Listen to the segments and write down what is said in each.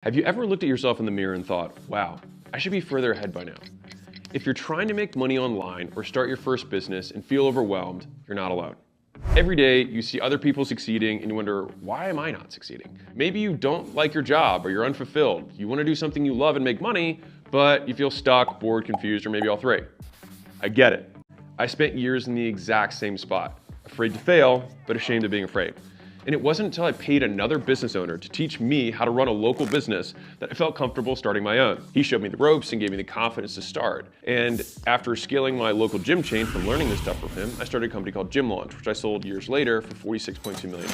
Have you ever looked at yourself in the mirror and thought, wow, I should be further ahead by now? If you're trying to make money online or start your first business and feel overwhelmed, you're not alone. Every day you see other people succeeding and you wonder, why am I not succeeding? Maybe you don't like your job or you're unfulfilled. You want to do something you love and make money, but you feel stuck, bored, confused, or maybe all three. I get it. I spent years in the exact same spot, afraid to fail, but ashamed of being afraid. And it wasn't until I paid another business owner to teach me how to run a local business that I felt comfortable starting my own. He showed me the ropes and gave me the confidence to start. And after scaling my local gym chain from learning this stuff from him, I started a company called Gym Launch, which I sold years later for $46.2 million.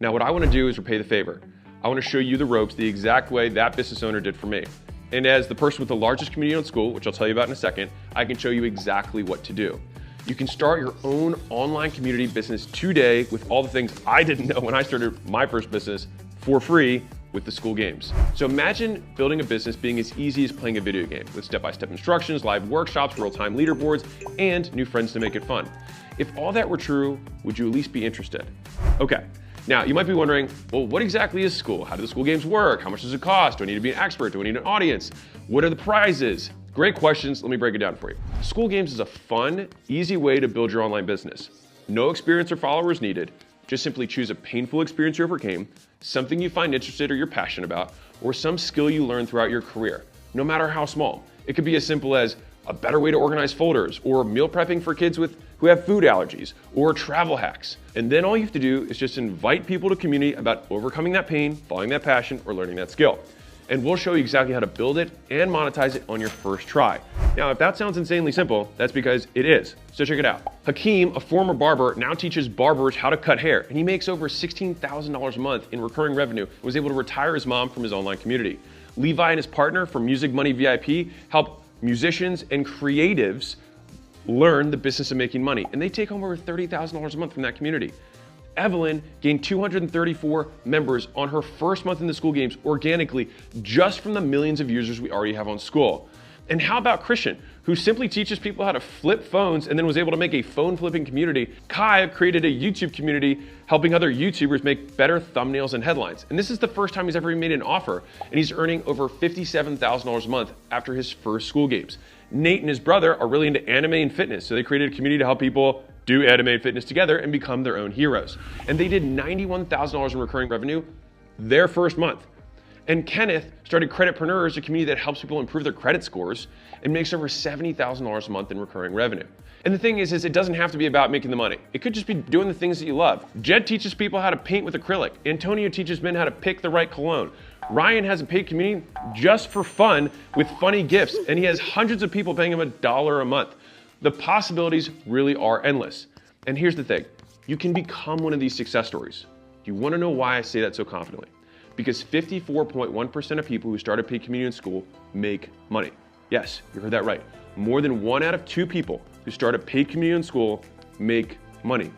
Now what I want to do is repay the favor. I want to show you the ropes the exact way that business owner did for me. And as the person with the largest community on Skool, which I'll tell you about in a second, I can show you exactly what to do. You can start your own online community business today with all the things I didn't know when I started my first business for free with the Skool games. So imagine building a business being as easy as playing a video game with step-by-step instructions, live workshops, real-time leaderboards, and new friends to make it fun. If all that were true, would you at least be interested? Okay, now you might be wondering, well, what exactly is Skool? How do the Skool games work? How much does it cost? Do I need to be an expert? Do I need an audience? What are the prizes? Great questions, let me break it down for you. Skool Games is a fun, easy way to build your online business. No experience or followers needed. Just simply choose a painful experience you overcame, something you find interested or you're passionate about, or some skill you learned throughout your career, no matter how small. It could be as simple as a better way to organize folders, or meal prepping for kids who have food allergies, or travel hacks. And then all you have to do is just invite people to community about overcoming that pain, following that passion, or learning that skill. And we'll show you exactly how to build it and monetize it on your first try. Now, if that sounds insanely simple, that's because it is. So check it out. Hakeem, a former barber, now teaches barbers how to cut hair, and he makes over $16,000 a month in recurring revenue and was able to retire his mom from his online community. Levi and his partner from Music Money VIP help musicians and creatives learn the business of making money, and they take home over $30,000 a month from that community. Evelyn gained 234 members on her first month in the Skool games organically, just from the millions of users we already have on Skool. And how about Christian, who simply teaches people how to flip phones and then was able to make a phone flipping community? Kai created a YouTube community helping other YouTubers make better thumbnails and headlines. And this is the first time he's ever made an offer, and he's earning over $57,000 a month after his first Skool games. Nate and his brother are really into anime and fitness, so they created a community to help people do anime and fitness together and become their own heroes. And they did $91,000 in recurring revenue their first month. And Kenneth started Creditpreneurs, a community that helps people improve their credit scores, and makes over $70,000 a month in recurring revenue. And the thing is it doesn't have to be about making the money. It could just be doing the things that you love. Jed teaches people how to paint with acrylic. Antonio teaches men how to pick the right cologne. Ryan has a paid community just for fun with funny gifts, and he has hundreds of people paying him $1 a month. The possibilities really are endless. And here's the thing, you can become one of these success stories. Do you want to know why I say that so confidently? Because 54.1% of people who start a paid community in Skool make money. Yes, you heard that right. More than 1 out of 2 people who start a paid community in Skool make money.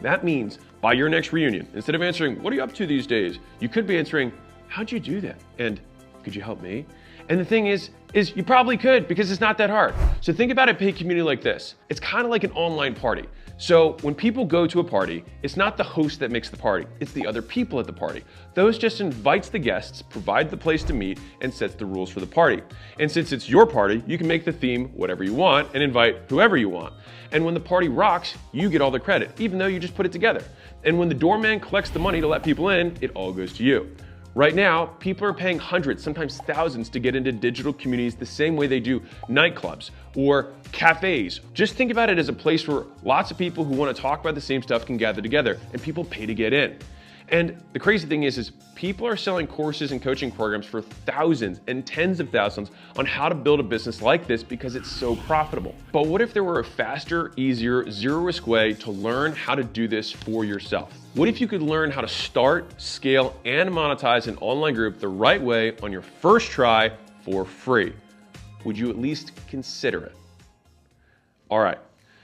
That means by your next reunion, instead of answering, what are you up to these days? You could be answering, how'd you do that? And could you help me? And the thing is you probably could, because it's not that hard. So think about a paid community like this. It's kind of like an online party. So when people go to a party, it's not the host that makes the party, it's the other people at the party. Those just invites the guests, provide the place to meet, and sets the rules for the party. And since it's your party, you can make the theme whatever you want and invite whoever you want. And when the party rocks, you get all the credit, even though you just put it together. And when the doorman collects the money to let people in, it all goes to you. Right now, people are paying hundreds, sometimes thousands, to get into digital communities the same way they do nightclubs or cafes. Just think about it as a place where lots of people who want to talk about the same stuff can gather together, and people pay to get in. And the crazy thing is people are selling courses and coaching programs for thousands and tens of thousands on how to build a business like this because it's so profitable. But what if there were a faster, easier, zero-risk way to learn how to do this for yourself? What if you could learn how to start, scale, and monetize an online group the right way on your first try for free? Would you at least consider it? All right.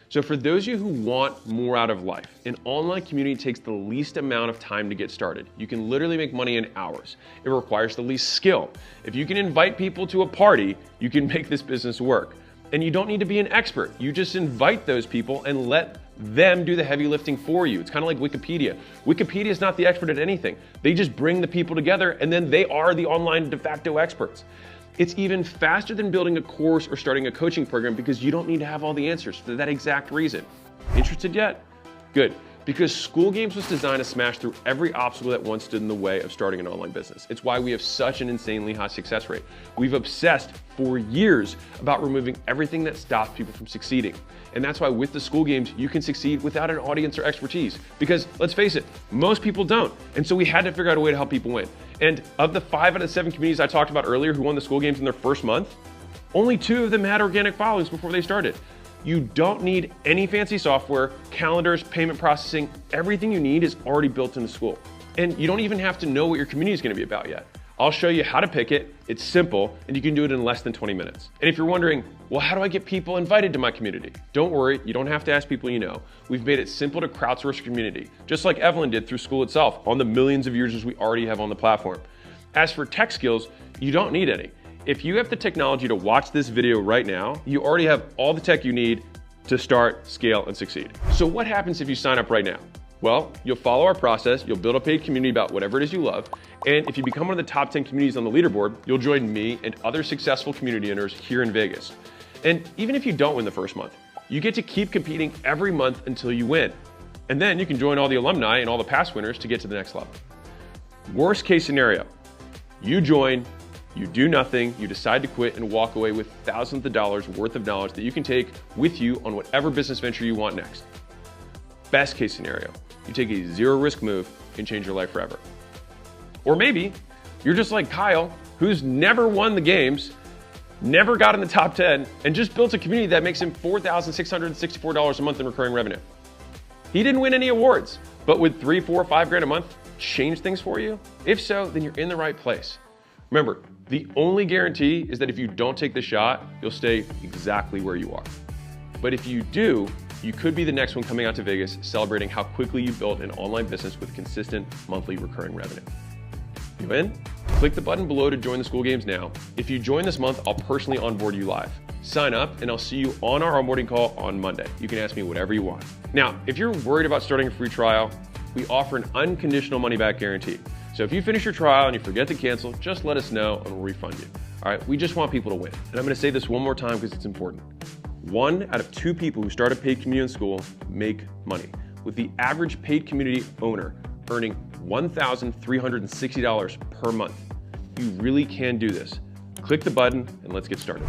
So for those of you who want more out of life, an online community takes the least amount of time to get started. You can literally make money in hours. It requires the least skill. If you can invite people to a party, you can make this business work. And you don't need to be an expert. You just invite those people and let them do the heavy lifting for you. It's kind of like Wikipedia. Wikipedia is not the expert at anything. They just bring the people together and then they are the online de facto experts. It's even faster than building a course or starting a coaching program because you don't need to have all the answers for that exact reason. Interested yet? Good. Because Skool Games was designed to smash through every obstacle that once stood in the way of starting an online business. It's why we have such an insanely high success rate. We've obsessed for years about removing everything that stops people from succeeding. And that's why with the Skool Games, you can succeed without an audience or expertise. Because let's face it, most people don't. And so we had to figure out a way to help people win. And of the 5 out of 7 communities I talked about earlier who won the Skool Games in their first month, only 2 of them had organic followings before they started. You don't need any fancy software, calendars, payment processing. Everything you need is already built into Skool. And you don't even have to know what your community is going to be about yet. I'll show you how to pick it. It's simple, and you can do it in less than 20 minutes. And if you're wondering, well, how do I get people invited to my community? Don't worry, you don't have to ask people you know. We've made it simple to crowdsource your community, just like Evelyn did through Skool itself, on the millions of users we already have on the platform. As for tech skills, you don't need any. If you have the technology to watch this video right now, you already have all the tech you need to start, scale, and succeed. So what happens if you sign up right now? Well, you'll follow our process, you'll build a paid community about whatever it is you love, and if you become one of the top 10 communities on the leaderboard, you'll join me and other successful community owners here in Vegas. And even if you don't win the first month, you get to keep competing every month until you win. And then you can join all the alumni and all the past winners to get to the next level. Worst case scenario, you join, you do nothing, you decide to quit and walk away with thousands of dollars worth of knowledge that you can take with you on whatever business venture you want next. Best case scenario, you take a zero risk move and change your life forever. Or maybe you're just like Kyle, who's never won the games, never got in the top 10, and just built a community that makes him $4,664 a month in recurring revenue. He didn't win any awards, but would 3, 4, 5 grand a month change things for you? If so, then you're in the right place. Remember, the only guarantee is that if you don't take the shot, you'll stay exactly where you are. But if you do, you could be the next one coming out to Vegas celebrating how quickly you built an online business with consistent monthly recurring revenue. You in? Click the button below to join the Skool Games now. If you join this month, I'll personally onboard you live. Sign up and I'll see you on our onboarding call on Monday. You can ask me whatever you want. Now, if you're worried about starting a free trial, we offer an unconditional money back guarantee. So if you finish your trial and you forget to cancel, just let us know and we'll refund you. All right, we just want people to win. And I'm gonna say this one more time because it's important. 1 out of 2 people who start a paid community in Skool make money, with the average paid community owner earning $1,360 per month. You really can do this. Click the button and let's get started.